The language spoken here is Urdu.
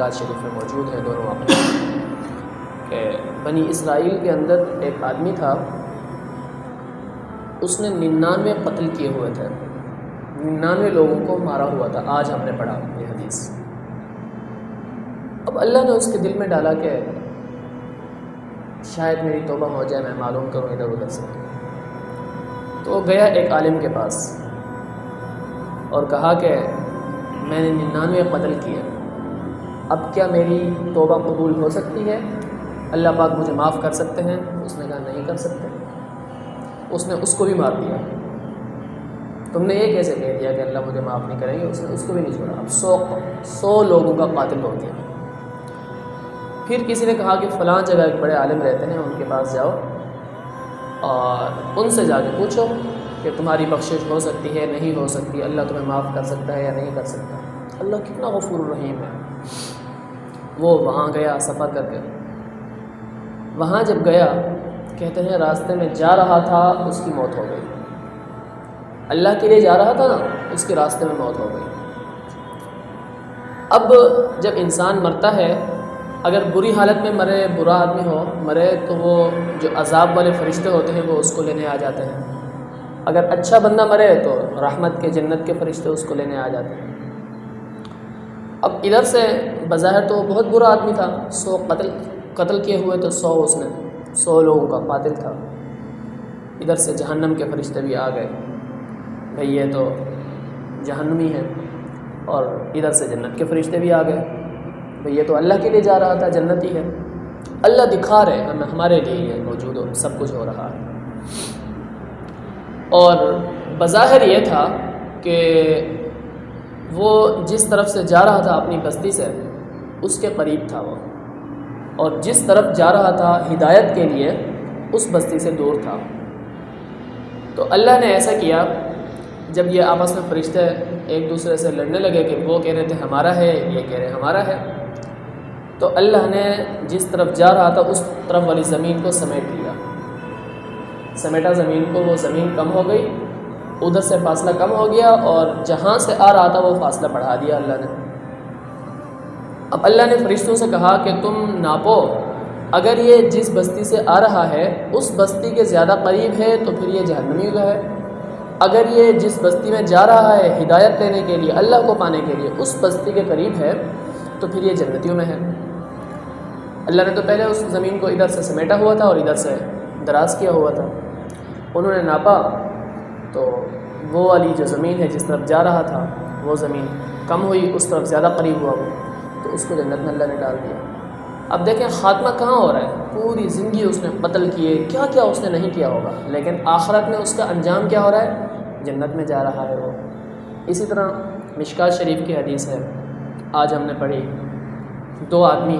مشکات شریف میں موجود ہیں دونوں واقعے کہ بنی اسرائیل کے اندر ایک آدمی تھا، اس نے 99 قتل کیے ہوئے تھے، 99 لوگوں کو مارا ہوا تھا۔ آج ہم نے پڑھا یہ حدیث۔ اب اللہ نے اس کے دل میں ڈالا کہ شاید میری توبہ ہو جائے، میں معلوم کروں ادھر ادھر سے۔ تو گیا ایک عالم کے پاس اور کہا کہ میں نے 99 قتل کیے، اب کیا میری توبہ قبول ہو سکتی ہے؟ اللہ پاک مجھے معاف کر سکتے ہیں؟ اس نے کہا نہیں کر سکتے۔ اس نے اس کو بھی مار دیا۔ تم نے یہ کیسے کہہ دیا کہ اللہ مجھے معاف نہیں کریں گے؟ اس نے اس کو بھی نہیں چھوڑا۔ اب 100 لوگوں کا قاتل ہو گیا۔ پھر کسی نے کہا کہ فلاں جگہ ایک بڑے عالم رہتے ہیں، ان کے پاس جاؤ اور ان سے جا کے پوچھو کہ تمہاری بخشش ہو سکتی ہے نہیں ہو سکتی، اللہ تمہیں معاف کر سکتا ہے یا نہیں کر سکتا۔ اللہ کتنا غفور الرحیم ہے۔ وہ وہاں گیا سفر کر کے۔ وہاں جب گیا، کہتے ہیں راستے میں جا رہا تھا، اس کی موت ہو گئی۔ اللہ کے لیے جا رہا تھا نا، اس کے راستے میں موت ہو گئی۔ اب جب انسان مرتا ہے، اگر بری حالت میں مرے، برا آدمی ہو مرے، تو وہ جو عذاب والے فرشتے ہوتے ہیں وہ اس کو لینے آ جاتے ہیں۔ اگر اچھا بندہ مرے تو رحمت کے جنت کے فرشتے اس کو لینے آ جاتے ہیں۔ اب ادھر سے بظاہر تو وہ بہت برا آدمی تھا، 100 قتل کیے ہوئے تو 100 لوگوں کا قاتل تھا۔ ادھر سے جہنم کے فرشتے بھی آ گئے، بھئی یہ تو جہنمی ہے، اور ادھر سے جنت کے فرشتے بھی آ گئے، بھئی یہ تو اللہ کے لیے جا رہا تھا، جنتی ہے۔ اللہ دکھا رہے ہمیں، ہمارے لیے یہ موجود ہو، سب کچھ ہو رہا ہے۔ اور بظاہر یہ تھا کہ وہ جس طرف سے جا رہا تھا اپنی بستی سے، اس کے قریب تھا وہ، اور جس طرف جا رہا تھا ہدایت کے لیے، اس بستی سے دور تھا۔ تو اللہ نے ایسا کیا، جب یہ آپس میں فرشتے ایک دوسرے سے لڑنے لگے کہ وہ کہہ رہے تھے ہمارا ہے، یہ کہہ رہے ہمارا ہے، تو اللہ نے جس طرف جا رہا تھا اس طرف والی زمین کو سمیٹ لیا، سمیٹا زمین کو، وہ زمین کم ہو گئی، ادھر سے فاصلہ کم ہو گیا، اور جہاں سے آ رہا تھا وہ فاصلہ بڑھا دیا اللہ نے۔ اب اللہ نے فرشتوں سے کہا کہ تم ناپو، اگر یہ جس بستی سے آ رہا ہے اس بستی کے زیادہ قریب ہے تو پھر یہ جہنمی کا ہے، اگر یہ جس بستی میں جا رہا ہے ہدایت لینے کے لیے، اللہ کو پانے کے لیے، اس بستی کے قریب ہے تو پھر یہ جنتیوں میں ہے۔ اللہ نے تو پہلے اس زمین کو ادھر سے سمیٹا ہوا تھا اور ادھر سے دراز کیا ہوا تھا۔ انہوں نے ناپا تو وہ والی جو زمین ہے جس طرف جا رہا تھا وہ زمین کم ہوئی، اس طرف زیادہ قریب ہوا وہ، تو اس کو جنت میں اللہ نے ڈال دیا۔ اب دیکھیں خاتمہ کہاں ہو رہا ہے، پوری زندگی اس نے قتل کیے، کیا کیا اس نے نہیں کیا ہوگا، لیکن آخرت میں اس کا انجام کیا ہو رہا ہے، جنت میں جا رہا ہے وہ۔ اسی طرح مشکات شریف کی حدیث ہے، آج ہم نے پڑھی، 2 آدمی